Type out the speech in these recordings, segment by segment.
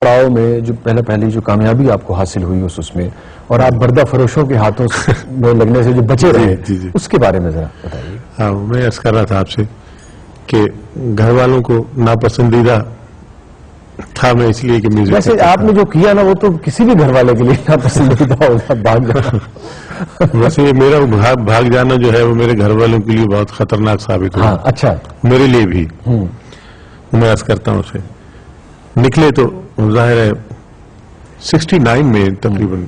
पड़ाव में जो पहली जो कामयाबी आपको हासिल हुई उसमें और आप बर्दा फरोशों के हाथों में लगने से जो बचे रहे जी। उसके बारे में जरा बताइए। हाँ, मैं अर्ज कर रहा था आपसे कि घर वालों को नापसंदीदा था मैं इसलिए कि म्यूजिक वैसे आपने जो किया ना वो तो किसी भी घर वाले के लिए नापसंदीदा होगा, भाग जाना। वैसे ये मेरा भाग जाना जो है वो मेरे घर वालों के लिए बहुत खतरनाक साबित हुआ। हाँ, अच्छा, मेरे लिए भी। मैं अर्ज करता हूँ उसे निकले तो जाहिर है 69 में तकरीबन,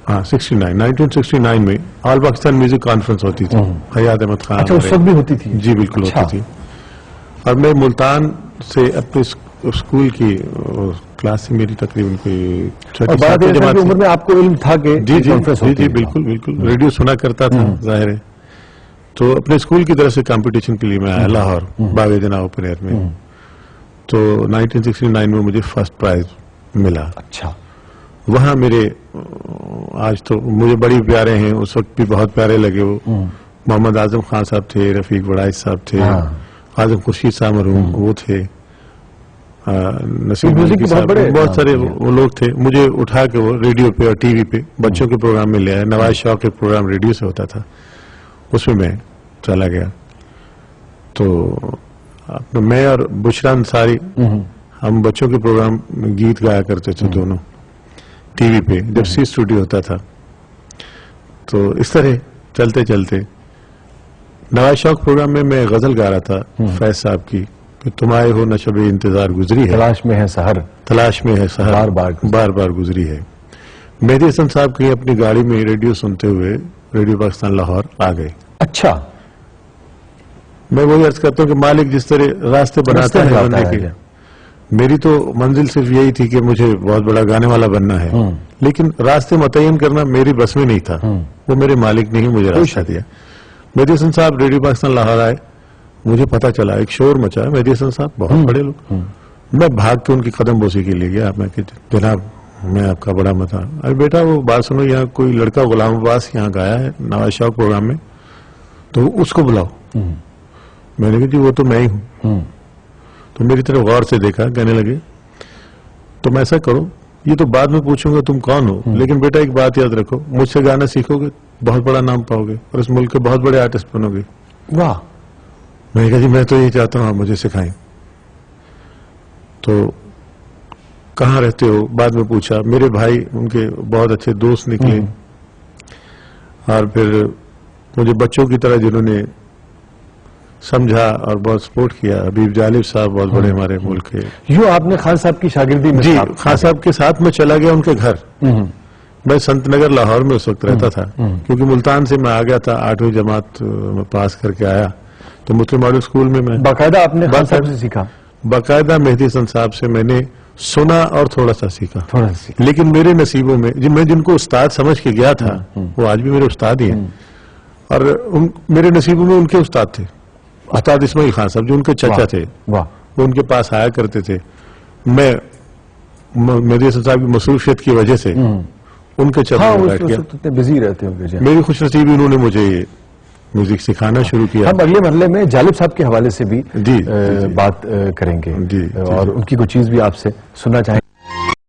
हाँ 1969 में ऑल पाकिस्तान म्यूजिक कॉन्फ्रेंस होती थी। हयात अहमद खान। अच्छा, उस वक्त भी होती थी? जी बिल्कुल अच्छा। होती थी। और मैं मुल्तान से अपने स्कूल की क्लास से मेरी तकरीबन कोई छठी सातवीं जमात की उम्र में आपको इल्म था कि कॉन्फ्रेंस होती जी है? बिल्कुल रेडियो सुना करता था जाहिर है। तो अपने स्कूल की तरफ से कंपटीशन के लिए मैं आया लाहौर बावेजना ओपन एयर में। तो 1969 में मुझे फर्स्ट प्राइज मिला। अच्छा। वहाँ मेरे आज तो मुझे बड़ी प्यारे हैं, उस वक्त भी बहुत प्यारे लगे वो। मोहम्मद आजम खान साहब थे, रफीक बड़ाइश साहब थे, आजम खुर्शीद साहब मरहूम वो थे, नसीब बहुत सारे वो लोग थे। मुझे उठा के वो रेडियो पे और टीवी पे बच्चों के प्रोग्राम में ले आए। नवाज शाह के प्रोग्राम रेडियो से होता था, उसमें मैं चला गया। तो मैं और बुशरा अंसारी हम बच्चों के प्रोग्राम में गीत गाया करते थे दोनों टीवी पे, जब सी स्टूडियो होता था। तो इस तरह चलते चलते नवाज शाह प्रोग्राम में मैं गजल गा रहा था फैज साहब की कि तुम आए हो न शबे इंतजार गुजरी है, तलाश में है सहर, तलाश में है सहर, बार बार गुजरी है। मेहदी हसन साहब कहीं अपनी गाड़ी में रेडियो सुनते हुए रेडियो पाकिस्तान लाहौर आ गए। अच्छा। मैं वही अर्ज करता हूँ कि मालिक जिस तरह रास्ते बनाता है बनने के, मेरी तो मंजिल सिर्फ यही थी कि मुझे बहुत बड़ा गाने वाला बनना है, लेकिन रास्ते मुतय्यन करना मेरी बस में नहीं था। वो मेरे मालिक ने ही मुझे रास्ता दिया। मेहदी हसन साहब रेडियो पाकिस्तान लाहौर आए, मुझे पता चला, एक शोर मचा है, मेहदी हसन साहब बहुत बड़े लोग। मैं भाग के उनकी कदम बोसी के लिए गया। मैं जनाब मैं आपका बड़ा मता, अरे बेटा वो बात सुनो, यहाँ कोई लड़का गुलाम अब्बास यहाँ गाया है नवाज शाह प्रोग्राम में, तो उसको बुलाओ। मैंने कहा जी वो तो मैं ही हूँ। तो मेरी तरफ गौर से देखा, कहने लगे तुम ऐसा करो, ये तो बाद में पूछूंगा तुम कौन हो, लेकिन बेटा एक बात याद रखो, मुझसे गाना सीखोगे बहुत बड़ा नाम पाओगे और इस मुल्क के बहुत बड़े आर्टिस्ट बनोगे। वाह। मैंने कहा जी मैं तो यही चाहता हूँ आप मुझे सिखाएं। तो कहाँ रहते हो बाद में पूछा। मेरे भाई उनके बहुत अच्छे दोस्त निकले और फिर मुझे बच्चों की तरह जिन्होंने समझा और बहुत सपोर्ट किया। हबीब जालिब साहब बहुत बड़े हमारे मुल्क के। यूँ आपने खान साहब की शागिर्दी में? जी, खान साहब के साथ मैं चला गया उनके घर। मैं संत नगर लाहौर में उस वक्त रहता था, क्योंकि मुल्तान से मैं आ गया था, 8वीं जमात में पास करके आया। तो मुस्लिम मॉडल स्कूल में मैं बाकायदा आपने खान साहब से सीखा? बाकायदा मेहदी हसन साहब से मैंने सुना और थोड़ा सा सीखा। लेकिन मेरे नसीबों में मैं जिनको उस्ताद समझ के गया था वो आज भी मेरे उस्ताद ही हैं। और मेरे नसीबों में उनके उस्ताद थे, उस्ताद इस्माइल खान साहब जो उनके चचा थे, वो उनके पास आया करते थे। मैं मेहदी हसन साहब की मसरूफियत की वजह से उनके चचा में बैठ गया। बिजी रहते होंगे। मेरी खुशनसीबी उन्होंने मुझे म्यूजिक सिखाना शुरू किया। हम अगले मरहले में जालिब साहब के हवाले से भी जी, बात करेंगे और उनकी कोई चीज भी आपसे सुनना चाहेंगे।